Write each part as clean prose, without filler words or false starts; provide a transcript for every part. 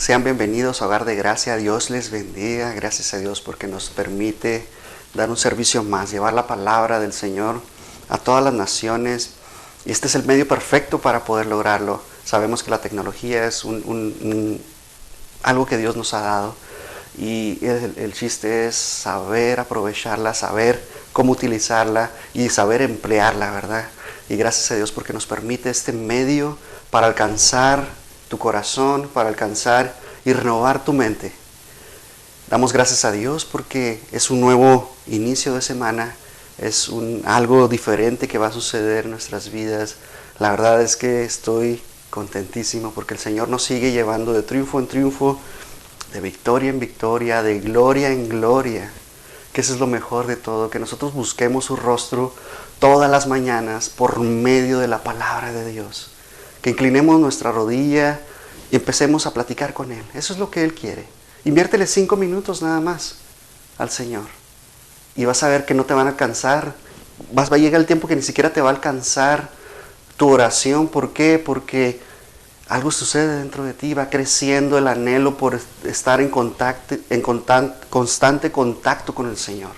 Sean bienvenidos a Hogar de Gracia. Dios les bendiga. Gracias a Dios porque nos permite dar un servicio más, llevar la palabra del Señor a todas las naciones. Y este es el medio perfecto para poder lograrlo. Sabemos que la tecnología es algo que Dios nos ha dado. Y el chiste es saber aprovecharla, saber cómo utilizarla y saber emplearla, ¿verdad? Y gracias a Dios porque nos permite este medio para alcanzar tu corazón, para alcanzar y renovar tu mente. Damos gracias a Dios porque es un nuevo inicio de semana, es algo diferente que va a suceder en nuestras vidas. La verdad es que estoy contentísimo porque el Señor nos sigue llevando de triunfo en triunfo, de victoria en victoria, de gloria en gloria. Que eso es lo mejor de todo, que nosotros busquemos su rostro todas las mañanas por medio de la palabra de Dios. Que inclinemos nuestra rodilla y empecemos a platicar con Él. Eso es lo que Él quiere. Inviértele 5 minutos nada más al Señor. Y vas a ver que no te van a alcanzar. Va a llegar el tiempo que ni siquiera te va a alcanzar tu oración. ¿Por qué? Porque algo sucede dentro de ti. Va creciendo el anhelo por estar en constante contacto con el Señor.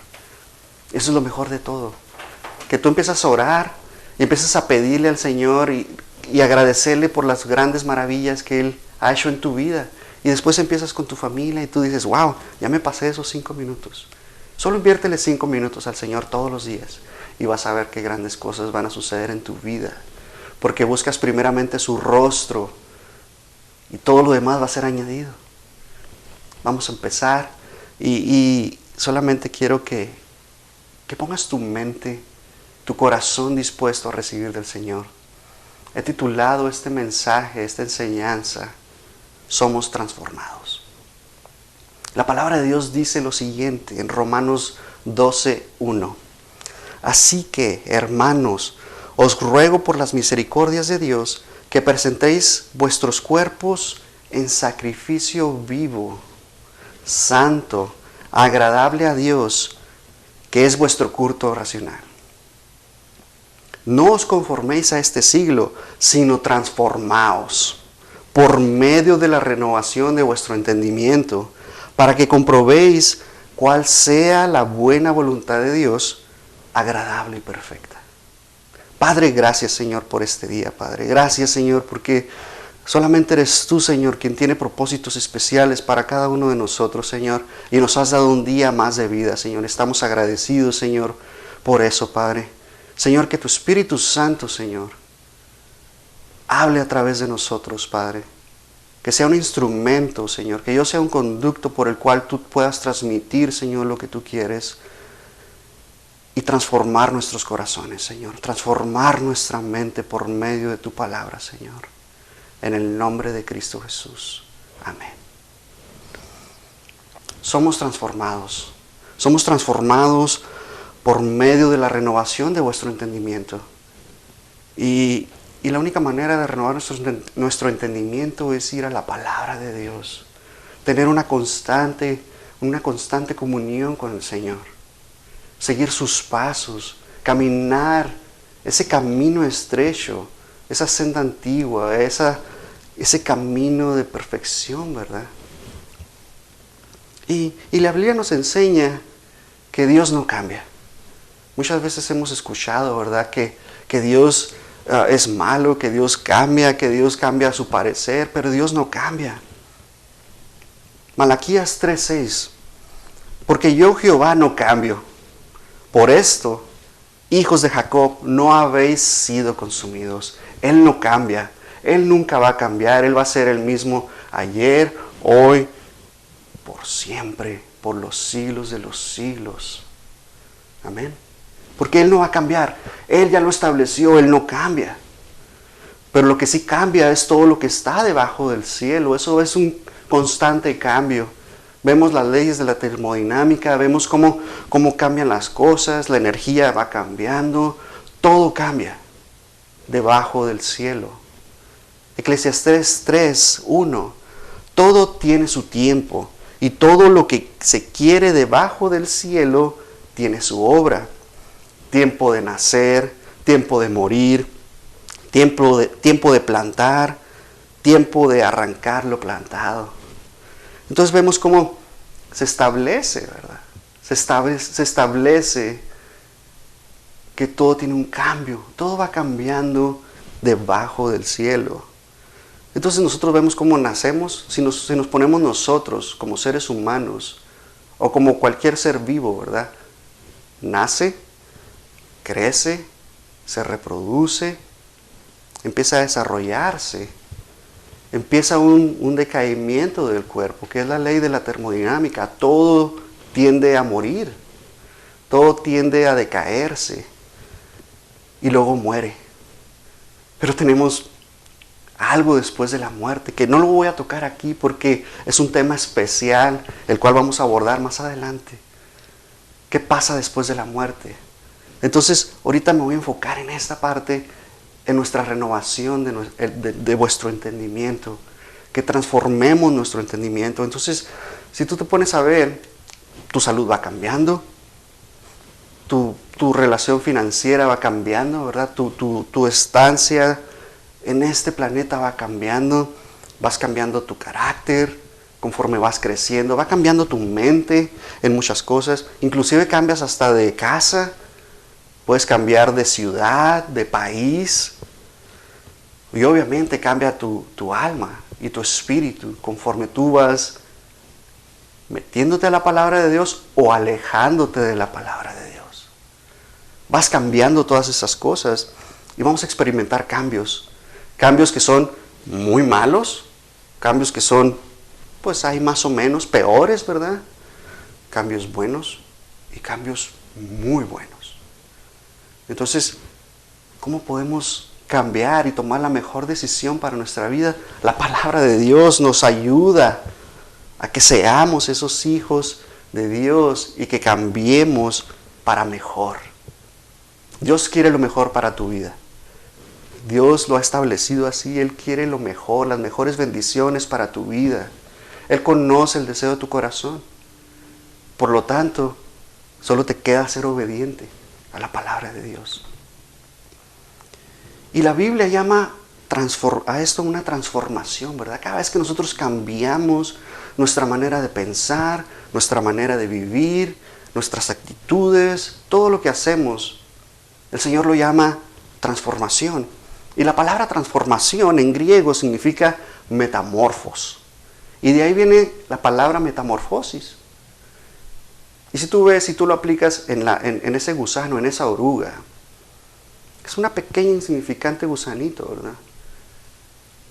Eso es lo mejor de todo. Que tú empiezas a orar y empiezas a pedirle al Señor y agradecerle por las grandes maravillas que Él ha hecho en tu vida. Y después empiezas con tu familia y tú dices, wow, ya me pasé esos 5 minutos. Solo inviértele 5 minutos al Señor todos los días y vas a ver qué grandes cosas van a suceder en tu vida. Porque buscas primeramente su rostro y todo lo demás va a ser añadido. Vamos a empezar y solamente quiero que pongas tu mente, tu corazón dispuesto a recibir del Señor. He titulado este mensaje, esta enseñanza, Somos transformados. La palabra de Dios dice lo siguiente en Romanos 12:1. Así que, hermanos, os ruego por las misericordias de Dios que presentéis vuestros cuerpos en sacrificio vivo, santo, agradable a Dios, que es vuestro culto racional. No os conforméis a este siglo, sino transformaos por medio de la renovación de vuestro entendimiento, para que comprobéis cuál sea la buena voluntad de Dios, agradable y perfecta. Padre, gracias Señor por este día, Padre. Gracias Señor porque solamente eres tú, Señor, quien tiene propósitos especiales para cada uno de nosotros, Señor. Y nos has dado un día más de vida, Señor. Estamos agradecidos, Señor, por eso, Padre. Señor, que tu Espíritu Santo, Señor, hable a través de nosotros, Padre. Que sea un instrumento, Señor. Que yo sea un conducto por el cual tú puedas transmitir, Señor, lo que tú quieres. Y transformar nuestros corazones, Señor. Transformar nuestra mente por medio de tu palabra, Señor. En el nombre de Cristo Jesús. Amén. Somos transformados. Somos transformados por medio de la renovación de vuestro entendimiento. Y la única manera de renovar nuestro entendimiento es ir a la palabra de Dios. Tener una constante comunión con el Señor. Seguir sus pasos. Caminar ese camino estrecho. Esa senda antigua. Ese camino de perfección, ¿verdad? Y la Biblia nos enseña que Dios no cambia. Muchas veces hemos escuchado, ¿verdad? Que Dios es malo, que Dios cambia su parecer, pero Dios no cambia. Malaquías 3:6. Porque yo Jehová no cambio. Por esto, hijos de Jacob, no habéis sido consumidos. Él no cambia. Él nunca va a cambiar. Él va a ser el mismo ayer, hoy, por siempre, por los siglos de los siglos. Amén. Porque Él no va a cambiar. Él ya lo estableció, Él no cambia. Pero lo que sí cambia es todo lo que está debajo del cielo. Eso es un constante cambio. Vemos las leyes de la termodinámica, vemos cómo cambian las cosas, la energía va cambiando, todo cambia debajo del cielo. Eclesiastés 3:1. Todo tiene su tiempo y todo lo que se quiere debajo del cielo tiene su obra. Tiempo de nacer, tiempo de morir, tiempo de plantar, tiempo de arrancar lo plantado. Entonces vemos cómo se establece, ¿verdad? Se establece que todo tiene un cambio, todo va cambiando debajo del cielo. Entonces nosotros vemos cómo nacemos, si nos ponemos nosotros como seres humanos, o como cualquier ser vivo, ¿verdad? Nace, crece, se reproduce, empieza a desarrollarse, empieza un decaimiento del cuerpo, que es la ley de la termodinámica. Todo tiende a morir, todo tiende a decaerse y luego muere. Pero tenemos algo después de la muerte, que no lo voy a tocar aquí porque es un tema especial, el cual vamos a abordar más adelante. ¿Qué pasa después de la muerte? Entonces, ahorita me voy a enfocar en esta parte, en nuestra renovación de vuestro entendimiento, que transformemos nuestro entendimiento. Entonces, si tú te pones a ver, tu salud va cambiando, tu relación financiera va cambiando, ¿verdad? Tu estancia en este planeta va cambiando, vas cambiando tu carácter conforme vas creciendo, va cambiando tu mente en muchas cosas, inclusive cambias hasta de casa, puedes cambiar de ciudad, de país, y obviamente cambia tu alma y tu espíritu conforme tú vas metiéndote a la palabra de Dios o alejándote de la palabra de Dios. Vas cambiando todas esas cosas y vamos a experimentar cambios. Cambios que son muy malos, cambios que son, pues hay más o menos peores, ¿verdad? Cambios buenos y cambios muy buenos. Entonces, ¿cómo podemos cambiar y tomar la mejor decisión para nuestra vida? La palabra de Dios nos ayuda a que seamos esos hijos de Dios y que cambiemos para mejor. Dios quiere lo mejor para tu vida. Dios lo ha establecido así, Él quiere lo mejor, las mejores bendiciones para tu vida. Él conoce el deseo de tu corazón. Por lo tanto, solo te queda ser obediente a la palabra de Dios. Y la Biblia llama a esto una transformación, ¿verdad? Cada vez que nosotros cambiamos nuestra manera de pensar, nuestra manera de vivir, nuestras actitudes, todo lo que hacemos, el Señor lo llama transformación. Y la palabra transformación en griego significa metamorfos. Y de ahí viene la palabra metamorfosis. Y si tú ves, si tú lo aplicas en ese gusano, en esa oruga, es una pequeña insignificante gusanito, ¿verdad?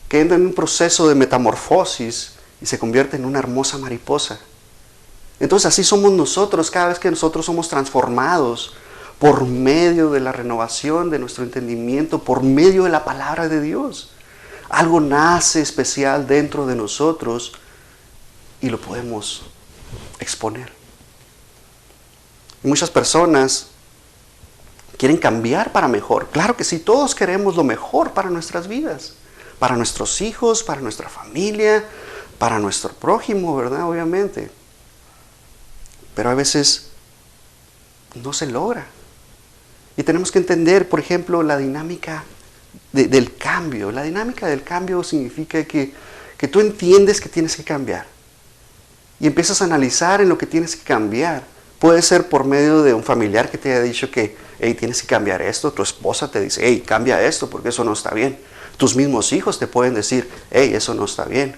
Que entra en un proceso de metamorfosis y se convierte en una hermosa mariposa. Entonces así somos nosotros cada vez que nosotros somos transformados por medio de la renovación de nuestro entendimiento, por medio de la palabra de Dios. Algo nace especial dentro de nosotros y lo podemos exponer. Y muchas personas quieren cambiar para mejor. Claro que sí, todos queremos lo mejor para nuestras vidas, para nuestros hijos, para nuestra familia, para nuestro prójimo, ¿verdad? Obviamente. Pero a veces no se logra. Y tenemos que entender, por ejemplo, la dinámica del cambio. La dinámica del cambio significa que tú entiendes que tienes que cambiar. Y empiezas a analizar en lo que tienes que cambiar. Puede ser por medio de un familiar que te haya dicho que, hey, tienes que cambiar esto. Tu esposa te dice, hey, cambia esto porque eso no está bien. Tus mismos hijos te pueden decir, hey, eso no está bien.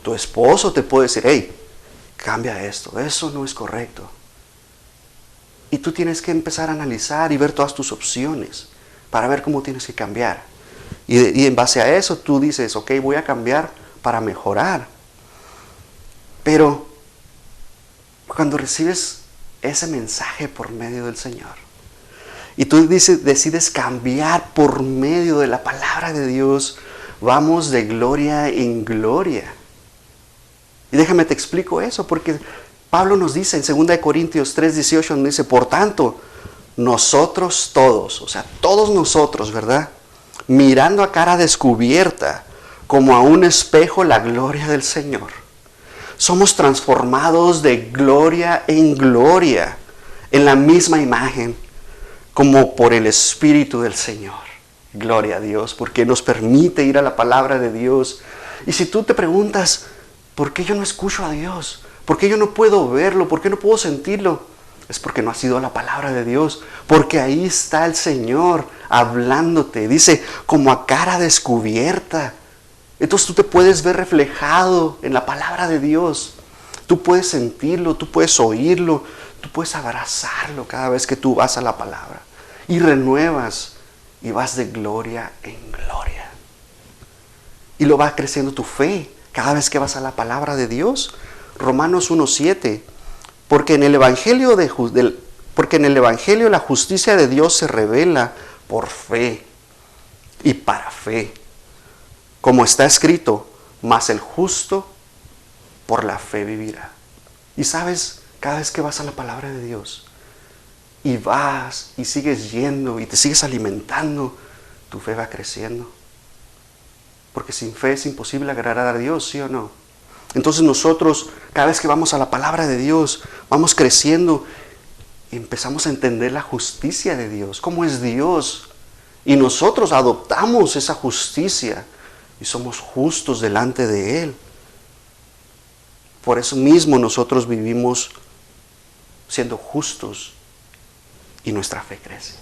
Tu esposo te puede decir, hey, cambia esto, eso no es correcto. Y tú tienes que empezar a analizar y ver todas tus opciones para ver cómo tienes que cambiar. Y en base a eso tú dices, ok, voy a cambiar para mejorar. Pero cuando recibes ese mensaje por medio del Señor y tú decides cambiar por medio de la palabra de Dios, vamos de gloria en gloria. Y déjame te explico eso, porque Pablo nos dice en 2 Corintios 3:18, nos dice, por tanto, nosotros todos, o sea, todos nosotros, ¿verdad? Mirando a cara descubierta, como a un espejo, la gloria del Señor. Somos transformados de gloria en gloria, en la misma imagen, como por el Espíritu del Señor. Gloria a Dios, porque nos permite ir a la palabra de Dios. Y si tú te preguntas, ¿Por qué yo no escucho a Dios? ¿Por qué yo no puedo verlo? ¿Por qué no puedo sentirlo? Es porque no has ido a la palabra de Dios. Porque ahí está el Señor hablándote. Dice, como a cara descubierta. Entonces tú te puedes ver reflejado en la palabra de Dios. Tú puedes sentirlo, tú puedes oírlo, tú puedes abrazarlo cada vez que tú vas a la palabra. Y renuevas y vas de gloria en gloria. Y lo va creciendo tu fe cada vez que vas a la palabra de Dios. Romanos 1:7. Porque en el Evangelio la justicia de Dios se revela por fe y para fe. Como está escrito, mas el justo por la fe vivirá. Y sabes, cada vez que vas a la palabra de Dios y vas y sigues yendo y te sigues alimentando, tu fe va creciendo. Porque sin fe es imposible agradar a Dios, ¿sí o no? Entonces nosotros, cada vez que vamos a la palabra de Dios, vamos creciendo y empezamos a entender la justicia de Dios, cómo es Dios. Y nosotros adoptamos esa justicia y somos justos delante de Él. Por eso mismo nosotros vivimos siendo justos y nuestra fe crece.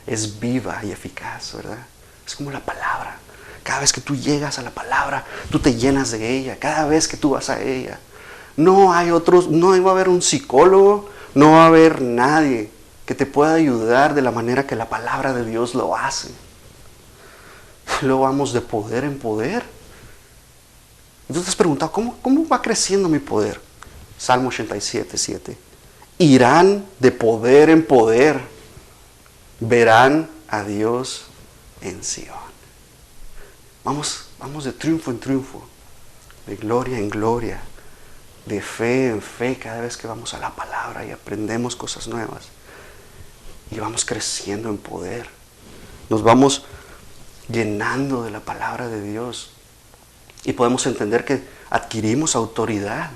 Es viva y eficaz, ¿verdad? Es como la palabra. Cada vez que tú llegas a la palabra, tú te llenas de ella. Cada vez que tú vas a ella. No va a haber un psicólogo, no va a haber nadie que te pueda ayudar de la manera que la palabra de Dios lo hace. Luego vamos de poder en poder. Y tú te has preguntado, ¿cómo va creciendo mi poder? Salmo 87:7. Irán de poder en poder. Verán a Dios en Sion. Vamos de triunfo en triunfo, de gloria en gloria, de fe en fe cada vez que vamos a la palabra y aprendemos cosas nuevas. Y vamos creciendo en poder. Nos vamos llenando de la palabra de Dios. Y podemos entender que adquirimos autoridad.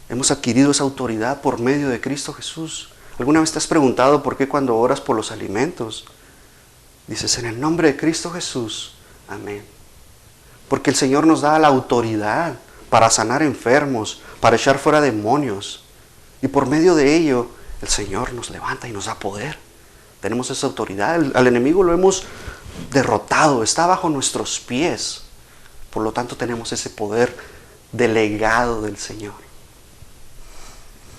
Hemos adquirido esa autoridad por medio de Cristo Jesús. ¿Alguna vez te has preguntado por qué cuando oras por los alimentos dices en el nombre de Cristo Jesús? Amén. Porque el Señor nos da la autoridad para sanar enfermos, para echar fuera demonios. Y por medio de ello, el Señor nos levanta y nos da poder. Tenemos esa autoridad. Al enemigo lo hemos derrotado, está bajo nuestros pies. Por lo tanto, tenemos ese poder delegado del Señor.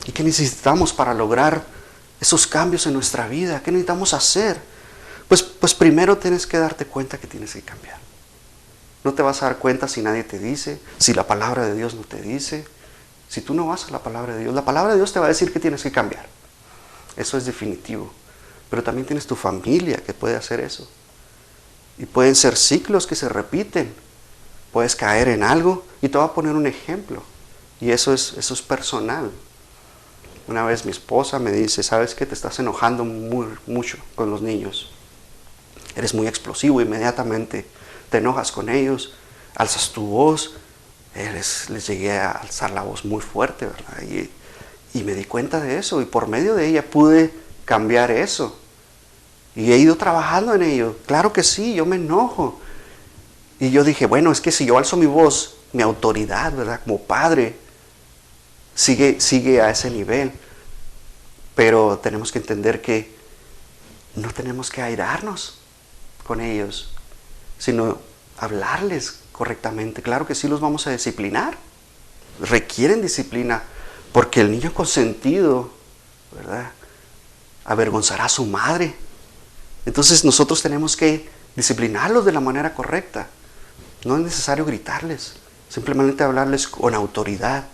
¿Y qué necesitamos para lograr esos cambios en nuestra vida? ¿Qué necesitamos hacer? Pues primero tienes que darte cuenta que tienes que cambiar. No te vas a dar cuenta si nadie te dice, si la palabra de Dios no te dice. Si tú no vas a la palabra de Dios, la palabra de Dios te va a decir que tienes que cambiar. Eso es definitivo. Pero también tienes tu familia que puede hacer eso. Y pueden ser ciclos que se repiten. Puedes caer en algo y te voy a poner un ejemplo. Y eso es personal. Una vez mi esposa me dice, ¿sabes qué? Te estás enojando mucho con los niños. Eres muy explosivo, inmediatamente te enojas con ellos, alzas tu voz. Les llegué a alzar la voz muy fuerte, ¿verdad? Y me di cuenta de eso y por medio de ella pude cambiar eso. Y he ido trabajando en ello. Claro que sí, yo me enojo. Y yo dije, bueno, es que si yo alzo mi voz, mi autoridad, ¿verdad? Como padre, sigue a ese nivel. Pero tenemos que entender que no tenemos que airarnos con ellos, sino hablarles correctamente. Claro que sí los vamos a disciplinar. Requieren disciplina, porque el niño consentido, ¿verdad?, avergonzará a su madre. Entonces nosotros tenemos que disciplinarlos de la manera correcta. No es necesario gritarles, simplemente hablarles con autoridad.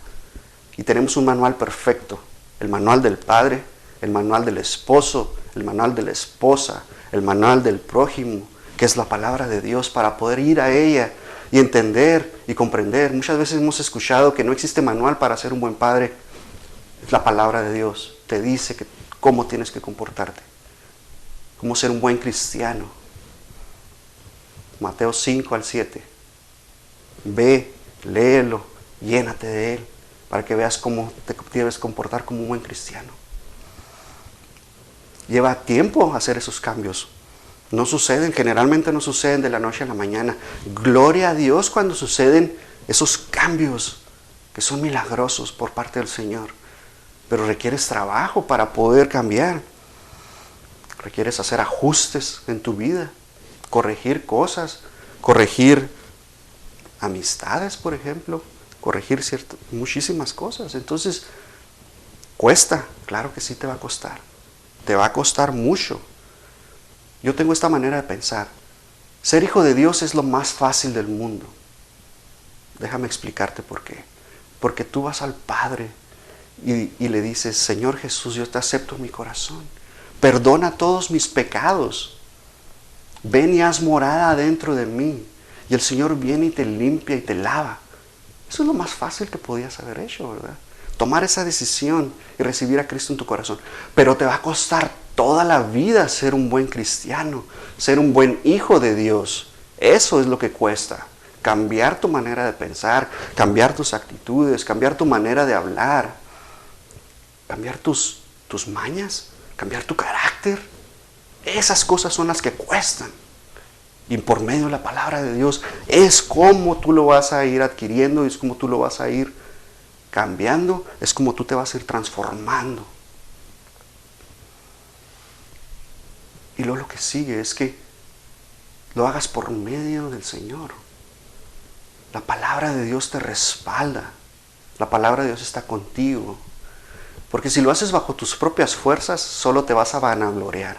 Y tenemos un manual perfecto, el manual del padre, el manual del esposo, el manual de la esposa, el manual del prójimo, que es la palabra de Dios, para poder ir a ella y entender y comprender. Muchas veces hemos escuchado que no existe manual para ser un buen padre. Es la palabra de Dios, te dice cómo tienes que comportarte, cómo ser un buen cristiano. Mateo 5-7. Ve, léelo, llénate de él, para que veas cómo te debes comportar como un buen cristiano. Lleva tiempo hacer esos cambios. Generalmente no suceden de la noche a la mañana. Gloria a Dios cuando suceden esos cambios que son milagrosos por parte del Señor. Pero requieres trabajo para poder cambiar. Requieres hacer ajustes en tu vida, corregir cosas, corregir amistades, por ejemplo, corregir muchísimas cosas. Entonces, cuesta, claro que sí te va a costar. Te va a costar mucho. Yo tengo esta manera de pensar. Ser hijo de Dios es lo más fácil del mundo. Déjame explicarte por qué. Porque tú vas al Padre y le dices, Señor Jesús, yo te acepto en mi corazón. Perdona todos mis pecados. Ven y haz morada dentro de mí. Y el Señor viene y te limpia y te lava. Eso es lo más fácil que podías haber hecho, ¿verdad? Tomar esa decisión y recibir a Cristo en tu corazón. Pero te va a costar toda la vida ser un buen cristiano, ser un buen hijo de Dios. Eso es lo que cuesta. Cambiar tu manera de pensar, cambiar tus actitudes, cambiar tu manera de hablar, cambiar tus mañas, cambiar tu carácter. Esas cosas son las que cuestan. Y por medio de la palabra de Dios es como tú lo vas a ir adquiriendo, es como tú lo vas a ir cambiando, es como tú te vas a ir transformando. Y luego lo que sigue es que lo hagas por medio del Señor. La palabra de Dios te respalda. La palabra de Dios está contigo. Porque si lo haces bajo tus propias fuerzas, solo te vas a vanagloriar.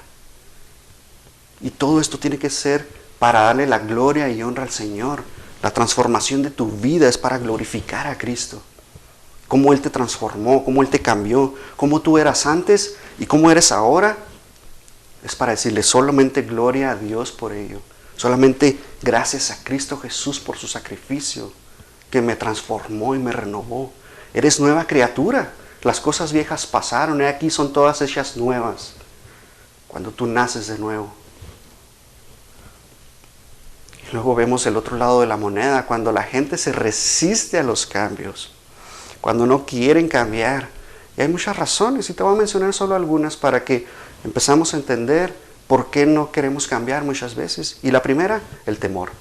Y todo esto tiene que ser para darle la gloria y honra al Señor. La transformación de tu vida es para glorificar a Cristo. Cómo Él te transformó, cómo Él te cambió, cómo tú eras antes y cómo eres ahora. Es para decirle solamente gloria a Dios por ello. Solamente gracias a Cristo Jesús por su sacrificio que me transformó y me renovó. Eres nueva criatura. Las cosas viejas pasaron y aquí son todas hechas nuevas. Cuando tú naces de nuevo. Y luego vemos el otro lado de la moneda, cuando la gente se resiste a los cambios. Cuando no quieren cambiar. Y hay muchas razones y te voy a mencionar solo algunas para que empezamos a entender por qué no queremos cambiar muchas veces. Y la primera, el temor.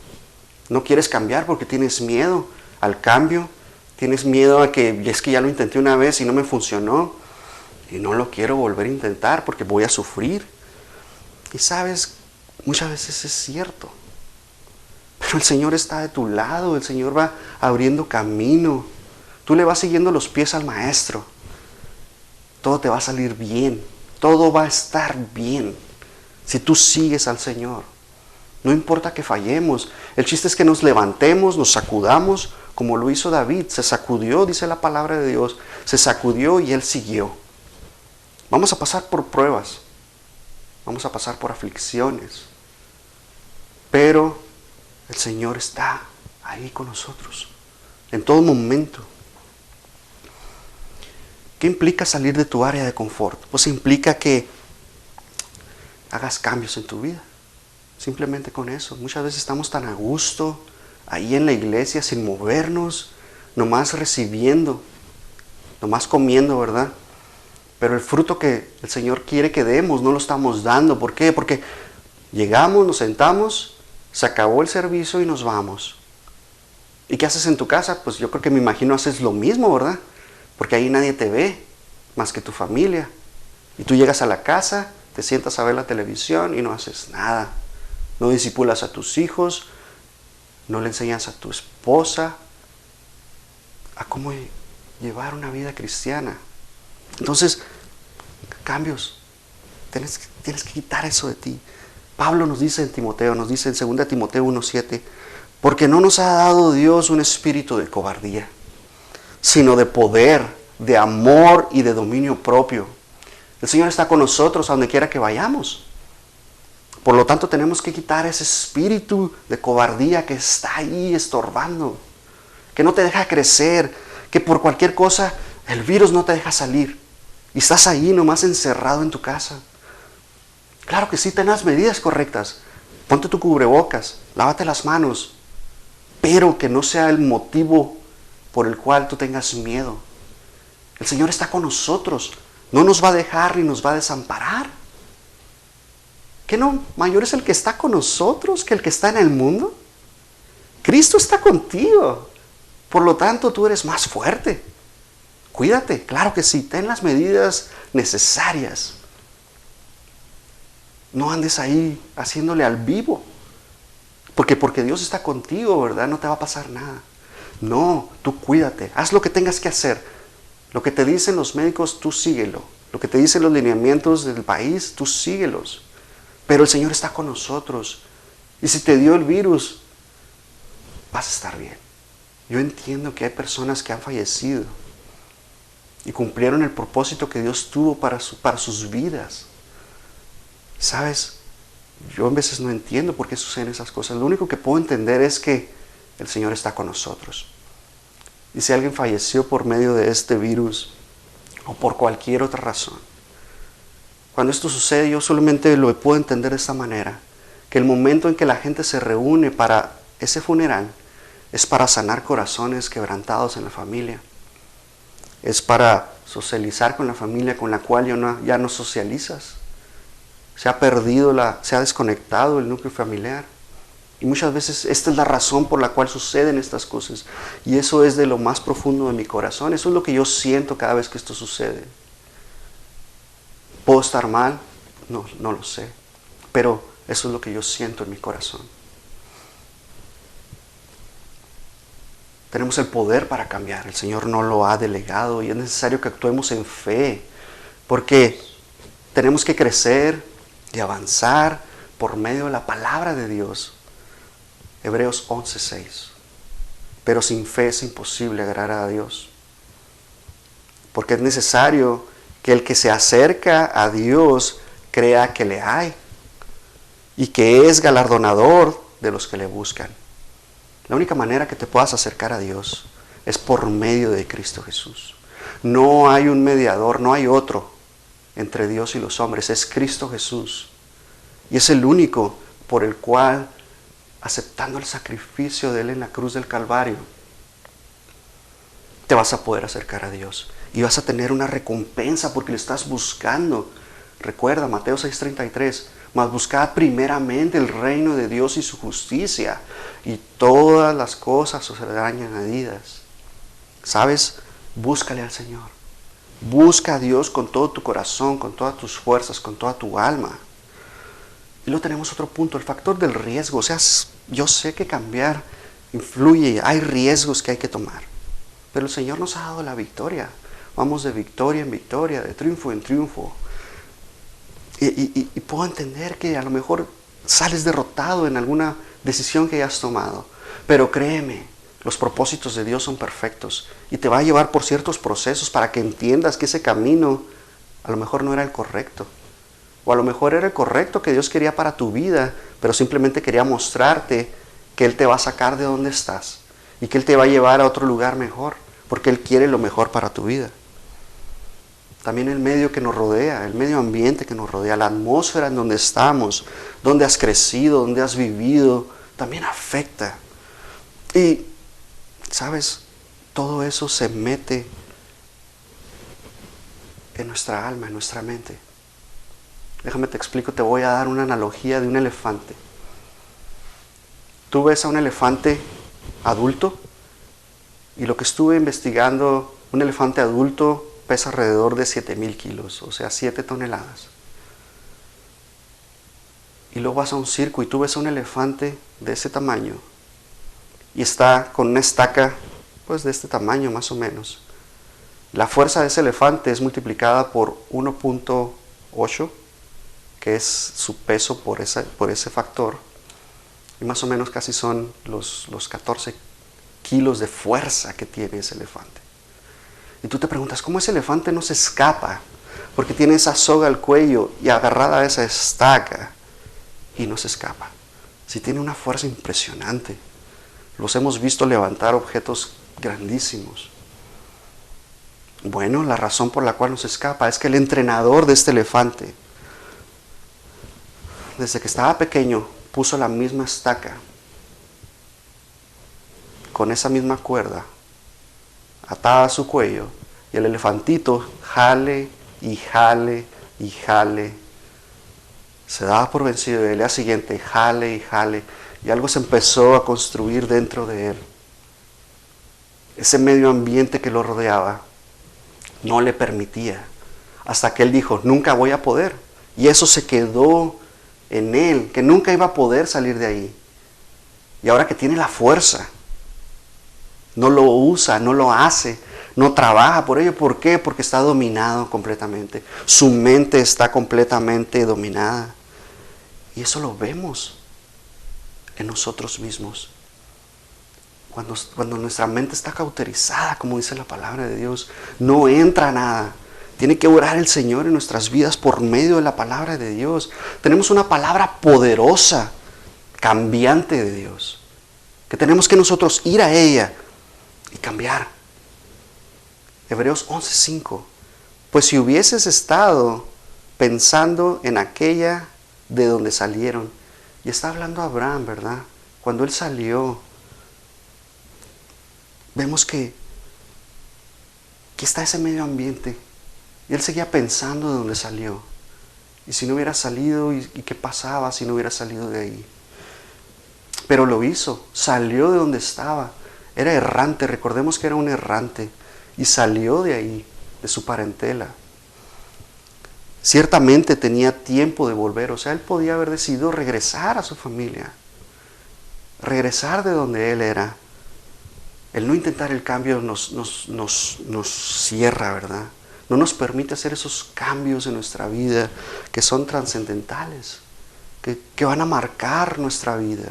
No quieres cambiar porque tienes miedo al cambio. Tienes miedo a que es que ya lo intenté una vez y no me funcionó. Y no lo quiero volver a intentar porque voy a sufrir. Y sabes, muchas veces es cierto. Pero el Señor está de tu lado. El Señor va abriendo camino. Tú le vas siguiendo los pies al Maestro. Todo te va a salir bien. Todo va a estar bien. Si tú sigues al Señor. No importa que fallemos. El chiste es que nos levantemos, nos sacudamos, como lo hizo David. Se sacudió, dice la palabra de Dios. Se sacudió y él siguió. Vamos a pasar por pruebas. Vamos a pasar por aflicciones. Pero el Señor está ahí con nosotros. En todo momento. ¿Qué implica salir de tu área de confort? Pues implica que hagas cambios en tu vida. Simplemente con eso. Muchas veces estamos tan a gusto ahí en la iglesia sin movernos, nomás recibiendo, nomás comiendo, ¿verdad? Pero el fruto que el Señor quiere que demos no lo estamos dando. ¿Por qué? Porque llegamos, nos sentamos, se acabó el servicio y nos vamos. ¿Y qué haces en tu casa? Pues yo creo que me imagino haces lo mismo, ¿verdad? Porque ahí nadie te ve, más que tu familia. Y tú llegas a la casa, te sientas a ver la televisión y no haces nada. No discipulas a tus hijos, no le enseñas a tu esposa a cómo llevar una vida cristiana. Entonces, cambios. Tienes que quitar eso de ti. Pablo nos dice en Timoteo, nos dice en 2 Timoteo 1:7, porque no nos ha dado Dios un espíritu de cobardía, sino de poder, de amor y de dominio propio. El Señor está con nosotros a donde quiera que vayamos. Por lo tanto, tenemos que quitar ese espíritu de cobardía que está ahí estorbando, que no te deja crecer, que por cualquier cosa el virus no te deja salir y estás ahí nomás encerrado en tu casa. Claro que sí, ten las medidas correctas. Ponte tu cubrebocas, lávate las manos, pero que no sea el motivo por el cual tú tengas miedo. El Señor está con nosotros, no nos va a dejar ni nos va a desamparar. ¿Qué no? ¿Mayor es el que está con nosotros que el que está en el mundo? Cristo está contigo. Por lo tanto, tú eres más fuerte. Cuídate, claro que sí, ten las medidas necesarias. No andes ahí haciéndole al vivo. Porque Dios está contigo, ¿verdad? No te va a pasar nada. No, tú cuídate, haz lo que tengas que hacer. Lo que te dicen los médicos, tú síguelo. Lo que te dicen los lineamientos del país, tú síguelos. Pero el Señor está con nosotros. Y si te dio el virus, vas a estar bien. Yo entiendo que hay personas que han fallecido y cumplieron el propósito que Dios tuvo para sus vidas. ¿Sabes? Yo a veces no entiendo por qué suceden esas cosas. Lo único que puedo entender es que el Señor está con nosotros. Y si alguien falleció por medio de este virus o por cualquier otra razón, cuando esto sucede yo solamente lo puedo entender de esta manera, que el momento en que la gente se reúne para ese funeral es para sanar corazones quebrantados en la familia. Es para socializar con la familia con la cual ya no socializas. Se ha desconectado el núcleo familiar. Y muchas veces esta es la razón por la cual suceden estas cosas. Y eso es de lo más profundo de mi corazón. Eso es lo que yo siento cada vez que esto sucede. ¿Puedo estar mal? No lo sé. Pero eso es lo que yo siento en mi corazón. Tenemos el poder para cambiar. El Señor nos lo ha delegado y es necesario que actuemos en fe. Porque tenemos que crecer y avanzar por medio de la palabra de Dios. Hebreos 11:6. Pero sin fe es imposible agradar a Dios. Porque es necesario que el que se acerca a Dios crea que le hay y que es galardonador de los que le buscan. La única manera que te puedas acercar a Dios es por medio de Cristo Jesús. No hay un mediador, no hay otro entre Dios y los hombres, es Cristo Jesús. Y es el único por el cual, aceptando el sacrificio de Él en la cruz del Calvario, te vas a poder acercar a Dios. Y vas a tener una recompensa porque le estás buscando. Recuerda, Mateo 6:33, mas buscad primeramente el reino de Dios y su justicia, y todas las cosas os serán añadidas. ¿Sabes? Búscale al Señor. Busca a Dios con todo tu corazón, con todas tus fuerzas, con toda tu alma. Y luego tenemos otro punto, el factor del riesgo. O sea, yo sé que cambiar influye, hay riesgos que hay que tomar. Pero el Señor nos ha dado la victoria. Vamos de victoria en victoria, de triunfo en triunfo. Y puedo entender que a lo mejor sales derrotado en alguna decisión que hayas tomado. Pero créeme, los propósitos de Dios son perfectos. Y te va a llevar por ciertos procesos para que entiendas que ese camino a lo mejor no era el correcto. O a lo mejor era el correcto que Dios quería para tu vida, pero simplemente quería mostrarte que Él te va a sacar de donde estás. Y que Él te va a llevar a otro lugar mejor. Porque Él quiere lo mejor para tu vida. También el medio que nos rodea, el medio ambiente que nos rodea, la atmósfera en donde estamos, donde has crecido, donde has vivido, también afecta. Y, ¿sabes? Todo eso se mete en nuestra alma, en nuestra mente. Déjame te explico, te voy a dar una analogía de un elefante. Tú ves a un elefante adulto y lo que estuve investigando, un elefante adulto pesa alrededor de 7,000 kilos, o sea, 7 toneladas. Y luego vas a un circo y tú ves a un elefante de ese tamaño y está con una estaca pues de este tamaño más o menos. La fuerza de ese elefante es multiplicada por 1.8, que es su peso por ese factor, y más o menos casi son los 14 kilos de fuerza que tiene ese elefante. Y tú te preguntas, ¿cómo ese elefante no se escapa? Porque tiene esa soga al cuello y agarrada a esa estaca y no se escapa. Si tiene una fuerza impresionante. Los hemos visto levantar objetos grandísimos. Bueno, la razón por la cual no se escapa es que el entrenador de este elefante, desde que estaba pequeño, puso la misma estaca con esa misma cuerda atada a su cuello, y el elefantito jale y jale y jale. Se daba por vencido y el día siguiente jale y jale, y algo se empezó a construir dentro de él. ese medio ambiente que lo rodeaba no le permitía. Hasta que él dijo, nunca voy a poder. Y eso se quedó en él, que nunca iba a poder salir de ahí. Y ahora que tiene la fuerza, no lo usa, no lo hace, no trabaja por ello. ¿Por qué? Porque está dominado completamente. Su mente está completamente dominada. Y eso lo vemos en nosotros mismos. Cuando nuestra mente está cauterizada, como dice la palabra de Dios, no entra nada. Tiene que orar el Señor en nuestras vidas por medio de la palabra de Dios. Tenemos una palabra poderosa, cambiante de Dios, que tenemos que nosotros ir a ella y cambiar. Hebreos 11:5. Pues si hubieses estado pensando en aquella de donde salieron, y está hablando Abraham, ¿verdad? Cuando él salió, vemos que está ese medio ambiente. Y él seguía pensando de dónde salió. Y si no hubiera salido, ¿y qué pasaba si no hubiera salido de ahí? Pero lo hizo, salió de donde estaba. Era errante, recordemos que era un errante. Y salió de ahí, de su parentela. Ciertamente tenía tiempo de volver, o sea, él podía haber decidido regresar a su familia. Regresar de donde él era. El no intentar el cambio nos cierra, ¿verdad? No nos permite hacer esos cambios en nuestra vida que son trascendentales, que van a marcar nuestra vida.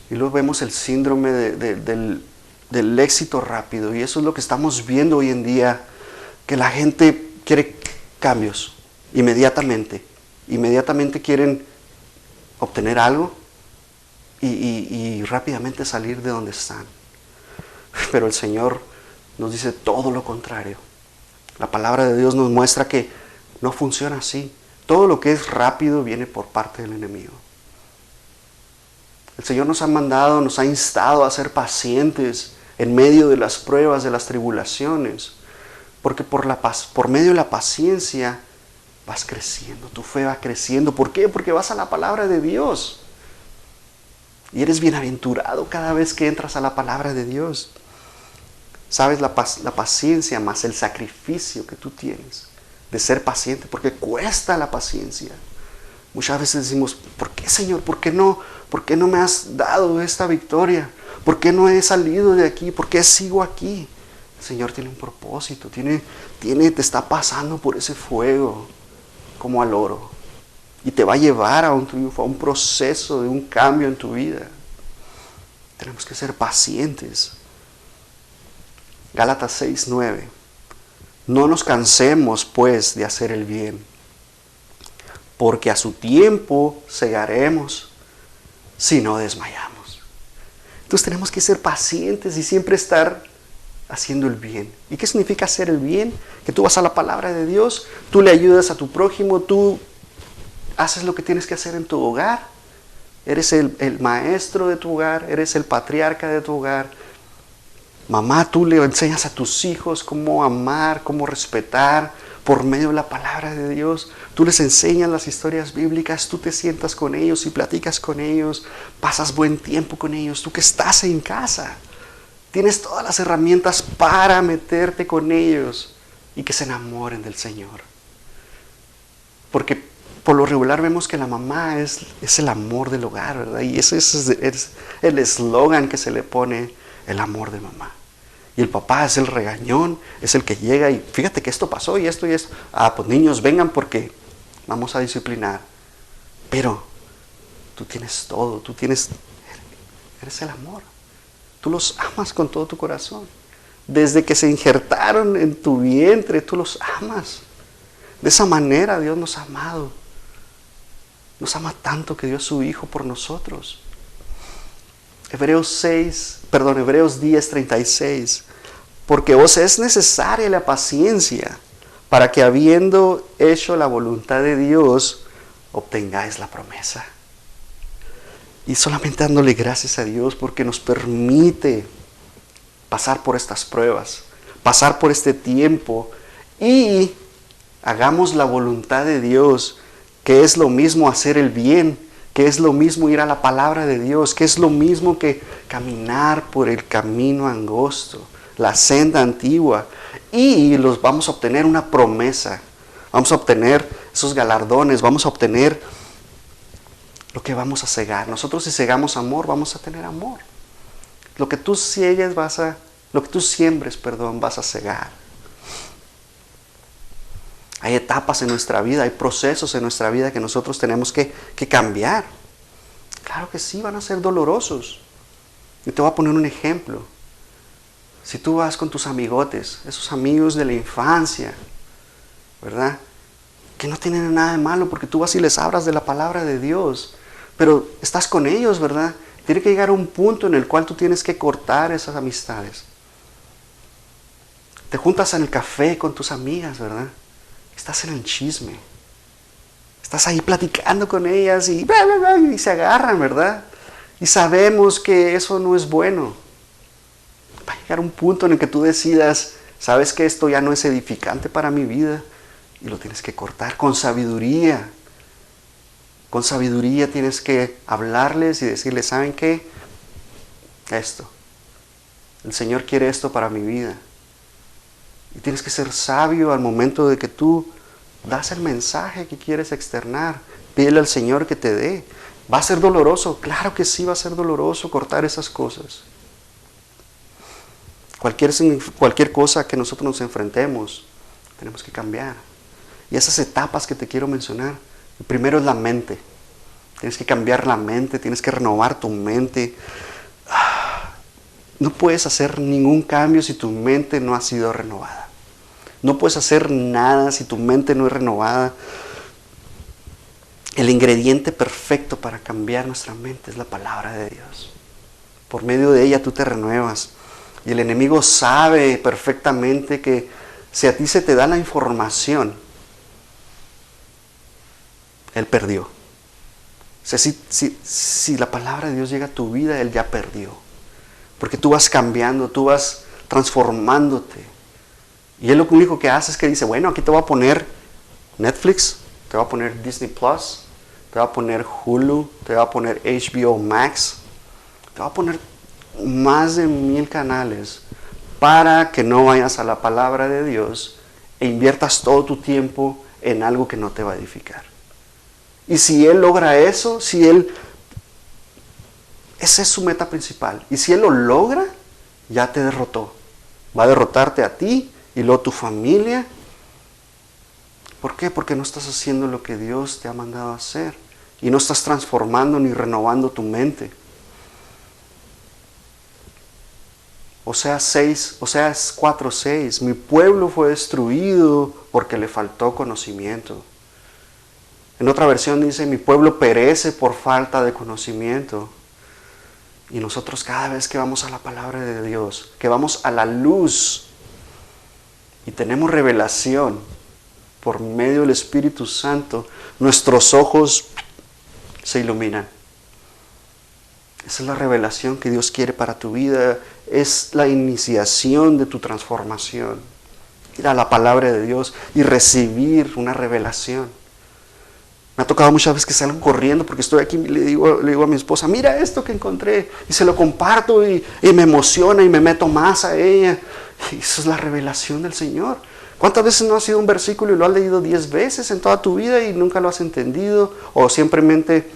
Y luego vemos el síndrome del éxito rápido, y eso es lo que estamos viendo hoy en día, que la gente quiere cambios inmediatamente. Inmediatamente quieren obtener algo y rápidamente salir de donde están. Pero el Señor nos dice todo lo contrario. La palabra de Dios nos muestra que no funciona así. Todo lo que es rápido viene por parte del enemigo. El Señor nos ha mandado, nos ha instado a ser pacientes en medio de las pruebas, de las tribulaciones. Porque por medio de la paciencia vas creciendo, tu fe va creciendo. ¿Por qué? Porque vas a la palabra de Dios. Y eres bienaventurado cada vez que entras a la palabra de Dios. Sabes, la paciencia más el sacrificio que tú tienes de ser paciente, porque cuesta la paciencia. Muchas veces decimos, ¿por qué, Señor? ¿Por qué no me has dado esta victoria? ¿Por qué no he salido de aquí? ¿Por qué sigo aquí? El Señor tiene un propósito, te está pasando por ese fuego como al oro. Y te va a llevar a un triunfo, a un proceso de un cambio en tu vida. Tenemos que ser pacientes. Gálatas 6:9. No nos cansemos, pues, de hacer el bien, porque a su tiempo segaremos si no desmayamos. Entonces tenemos que ser pacientes y siempre estar haciendo el bien. ¿Y qué significa hacer el bien? Que tú vas a la palabra de Dios, tú le ayudas a tu prójimo, tú haces lo que tienes que hacer en tu hogar. Eres el maestro de tu hogar, eres el patriarca de tu hogar. Mamá, tú le enseñas a tus hijos cómo amar, cómo respetar por medio de la palabra de Dios. Tú les enseñas las historias bíblicas, tú te sientas con ellos y platicas con ellos, pasas buen tiempo con ellos. Tú que estás en casa, tienes todas las herramientas para meterte con ellos y que se enamoren del Señor. Porque por lo regular vemos que la mamá es el amor del hogar, ¿verdad? Y ese es el eslogan que se le pone, el amor de mamá. Y el papá es el regañón, es el que llega y fíjate que esto pasó y esto y esto. Pues niños, vengan porque vamos a disciplinar. Pero tú tienes todo, eres el amor. Tú los amas con todo tu corazón. Desde que se injertaron en tu vientre, tú los amas. De esa manera Dios nos ha amado. Nos ama tanto que dio a su Hijo por nosotros. Hebreos 10:36. Porque os es necesaria la paciencia para que habiendo hecho la voluntad de Dios, obtengáis la promesa. Y solamente dándole gracias a Dios porque nos permite pasar por estas pruebas, pasar por este tiempo y hagamos la voluntad de Dios, que es lo mismo hacer el bien, que es lo mismo ir a la palabra de Dios, que es lo mismo que caminar por el camino angosto, la senda antigua, y los vamos a obtener una promesa, vamos a obtener esos galardones, vamos a obtener lo que vamos a cegar. Nosotros si cegamos amor, vamos a tener amor. Lo que tú siembres, vas a cegar. Hay etapas en nuestra vida, hay procesos en nuestra vida que nosotros tenemos que cambiar. Claro que sí, van a ser dolorosos. Y te voy a poner un ejemplo. Si tú vas con tus amigotes, esos amigos de la infancia, ¿verdad? Que no tienen nada de malo porque tú vas y les hablas de la palabra de Dios. Pero estás con ellos, ¿verdad? Tiene que llegar a un punto en el cual tú tienes que cortar esas amistades. Te juntas en el café con tus amigas, ¿verdad? Estás en el chisme. Estás ahí platicando con ellas y se agarran, ¿verdad? Y sabemos que eso no es bueno. Va a llegar un punto en el que tú decidas, sabes que esto ya no es edificante para mi vida y lo tienes que cortar con sabiduría. Con sabiduría tienes que hablarles y decirles, ¿saben qué? Esto. El Señor quiere esto para mi vida. Y tienes que ser sabio al momento de que tú das el mensaje que quieres externar. Pídele al Señor que te dé. ¿Va a ser doloroso? Claro que sí va a ser doloroso cortar esas cosas. Cualquier cosa que nosotros nos enfrentemos, tenemos que cambiar. Y esas etapas que te quiero mencionar, el primero es la mente. Tienes que cambiar la mente, tienes que renovar tu mente. No puedes hacer ningún cambio si tu mente no ha sido renovada. No puedes hacer nada si tu mente no es renovada. El ingrediente perfecto para cambiar nuestra mente es la palabra de Dios. Por medio de ella tú te renuevas. Y el enemigo sabe perfectamente que si a ti se te da la información, él perdió. O sea, si la palabra de Dios llega a tu vida, él ya perdió. Porque tú vas cambiando, tú vas transformándote. Y él lo único que hace es que dice, bueno, aquí te voy a poner Netflix, te voy a poner Disney Plus, te voy a poner Hulu, te voy a poner HBO Max, te voy a poner más de 1000 canales para que no vayas a la palabra de Dios e inviertas todo tu tiempo en algo que no te va a edificar. Y si él logra eso, esa es su meta principal. Y si él lo logra, ya te derrotó. Va a derrotarte a ti y luego tu familia. ¿Por qué? Porque no estás haciendo lo que Dios te ha mandado a hacer. Y no estás transformando ni renovando tu mente. Oseas 4:6. Mi pueblo fue destruido porque le faltó conocimiento. En otra versión dice, mi pueblo perece por falta de conocimiento. Y nosotros cada vez que vamos a la palabra de Dios, que vamos a la luz y tenemos revelación por medio del Espíritu Santo, nuestros ojos se iluminan. Esa es la revelación que Dios quiere para tu vida. Es la iniciación de tu transformación. Ir a la palabra de Dios y recibir una revelación. Me ha tocado muchas veces que salgo corriendo porque estoy aquí y le digo a mi esposa, mira esto que encontré. Y se lo comparto y me emociona y me meto más a ella. Y eso es la revelación del Señor. ¿Cuántas veces no has sido un versículo y lo has leído 10 veces en toda tu vida y nunca lo has entendido? O simplemente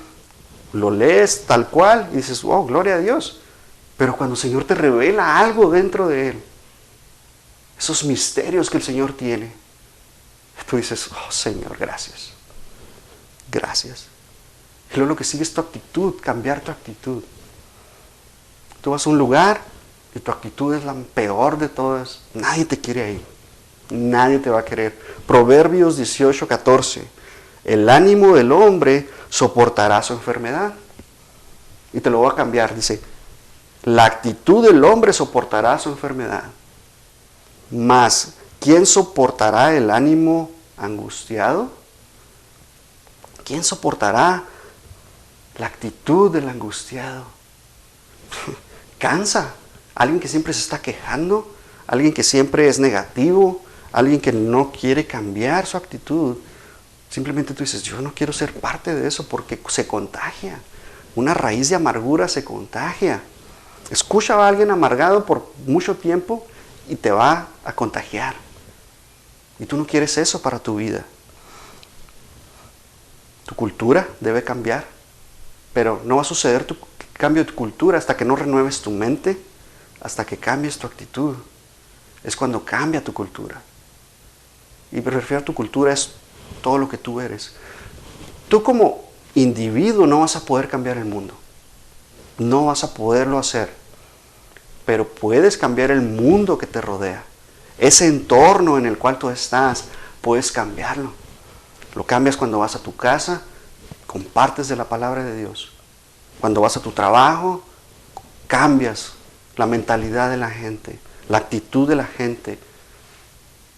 lo lees tal cual y dices, wow, gloria a Dios. Pero cuando el Señor te revela algo dentro de Él, esos misterios que el Señor tiene, tú dices, oh Señor, gracias. Gracias. Y luego lo que sigue es tu actitud, cambiar tu actitud. Tú vas a un lugar y tu actitud es la peor de todas. Nadie te quiere ahí. Nadie te va a querer. Proverbios 18:14. El ánimo del hombre soportará su enfermedad. Y te lo voy a cambiar. Dice, la actitud del hombre soportará su enfermedad. Mas, ¿quién soportará el ánimo angustiado? ¿Quién soportará la actitud del angustiado? Cansa. Alguien que siempre se está quejando, alguien que siempre es negativo, alguien que no quiere cambiar su actitud, Simplemente tú dices, yo no quiero ser parte de eso porque se contagia. Una raíz de amargura se contagia. Escucha a alguien amargado por mucho tiempo y te va a contagiar. Y tú no quieres eso para tu vida. Tu cultura debe cambiar, pero no va a suceder tu cambio de cultura hasta que no renueves tu mente, hasta que cambies tu actitud. Es cuando cambia tu cultura. Y me refiero a tu cultura es todo lo que tú eres. Tú como individuo no vas a poder cambiar el mundo. No vas a poderlo hacer. Pero puedes cambiar el mundo que te rodea. Ese entorno en el cual tú estás, puedes cambiarlo. Lo cambias cuando vas a tu casa, compartes de la palabra de Dios. Cuando vas a tu trabajo, cambias la mentalidad de la gente, la actitud de la gente.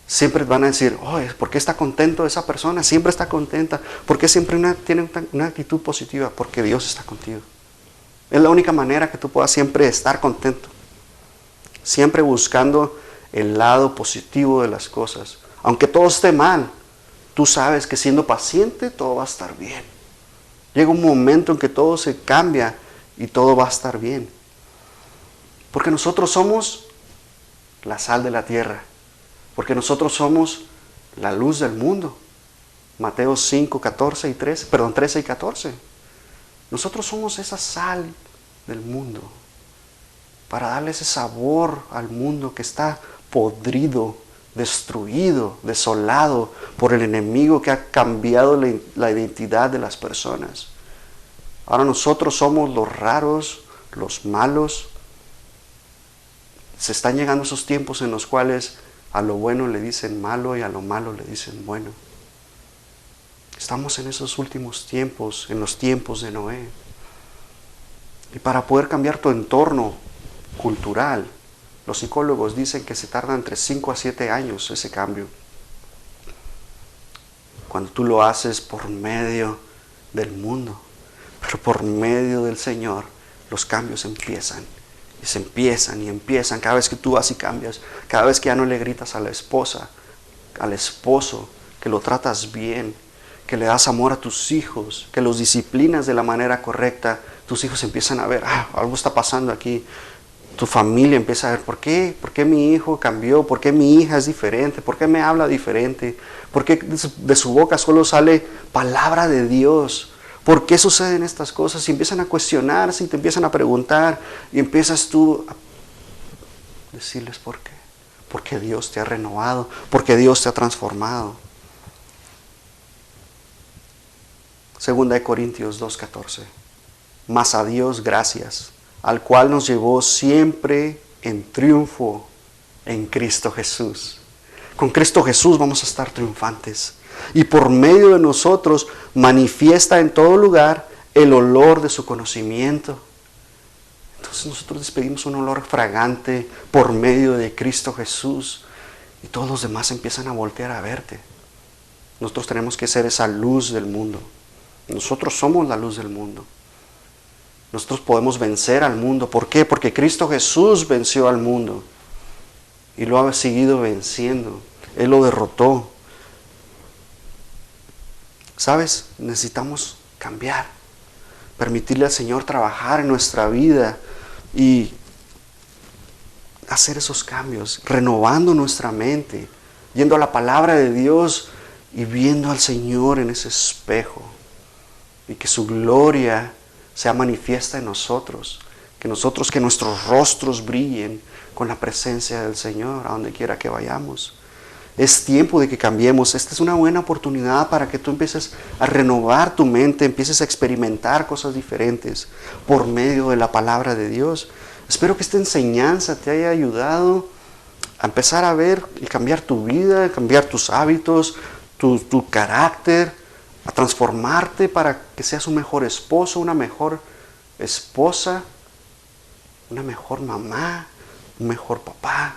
Siempre van a decir, ¿por qué está contento esa persona? Siempre está contenta. ¿Por qué siempre tiene una actitud positiva? Porque Dios está contigo. Es la única manera que tú puedas siempre estar contento. Siempre buscando el lado positivo de las cosas. Aunque todo esté mal, tú sabes que siendo paciente todo va a estar bien. Llega un momento en que todo se cambia y todo va a estar bien. Porque nosotros somos la sal de la tierra. Porque nosotros somos la luz del mundo. Mateo 5, 13 y 14. Nosotros somos esa sal del mundo. Para darle ese sabor al mundo que está podrido, destruido, desolado por el enemigo que ha cambiado la identidad de las personas. Ahora nosotros somos los raros, los malos. Se están llegando esos tiempos en los cuales a lo bueno le dicen malo y a lo malo le dicen bueno. Estamos en esos últimos tiempos, en los tiempos de Noé. Y para poder cambiar tu entorno cultural, los psicólogos dicen que se tarda entre 5 a 7 años ese cambio. Cuando tú lo haces por medio del mundo, pero por medio del Señor, los cambios empiezan. Y se empiezan y empiezan. Cada vez que tú vas y cambias, cada vez que ya no le gritas a la esposa, al esposo, que lo tratas bien, que le das amor a tus hijos, que los disciplinas de la manera correcta, tus hijos empiezan a ver, algo está pasando aquí. Tu familia empieza a ver, ¿por qué mi hijo cambió? ¿Por qué mi hija es diferente? ¿Por qué me habla diferente? ¿Por qué de su boca solo sale palabra de Dios? ¿Por qué suceden estas cosas? Y empiezan a cuestionarse y te empiezan a preguntar y empiezas tú a decirles por qué. Porque Dios te ha renovado, porque Dios te ha transformado. 2 Corintios 2:14. Mas a Dios gracias, al cual nos llevó siempre en triunfo en Cristo Jesús. Con Cristo Jesús vamos a estar triunfantes. Y por medio de nosotros manifiesta en todo lugar el olor de su conocimiento. Entonces nosotros despedimos un olor fragante por medio de Cristo Jesús. Y todos los demás empiezan a voltear a verte. Nosotros tenemos que ser esa luz del mundo. Nosotros somos la luz del mundo. Nosotros podemos vencer al mundo. ¿Por qué? Porque Cristo Jesús venció al mundo. Y lo ha seguido venciendo. Él lo derrotó. ¿Sabes? Necesitamos cambiar. Permitirle al Señor trabajar en nuestra vida y hacer esos cambios, renovando nuestra mente, yendo a la palabra de Dios y viendo al Señor en ese espejo. Y que su gloria sea manifiesta en nosotros. Que nuestros rostros brillen con la presencia del Señor a donde quiera que vayamos. Es tiempo de que cambiemos. Esta es una buena oportunidad para que tú empieces a renovar tu mente, empieces a experimentar cosas diferentes por medio de la palabra de Dios. Espero que esta enseñanza te haya ayudado a empezar a ver y cambiar tu vida, cambiar tus hábitos, tu carácter, a transformarte para que seas un mejor esposo, una mejor esposa, una mejor mamá, un mejor papá,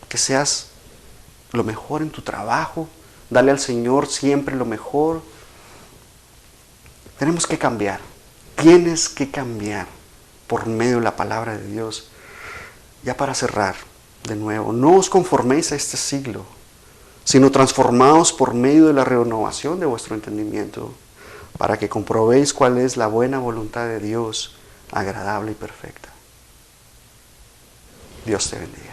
que seas lo mejor en tu trabajo, dale al Señor siempre lo mejor. Tenemos que cambiar, tienes que cambiar por medio de la palabra de Dios. Ya para cerrar de nuevo, no os conforméis a este siglo, sino transformaos por medio de la renovación de vuestro entendimiento, para que comprobéis cuál es la buena voluntad de Dios, agradable y perfecta. Dios te bendiga.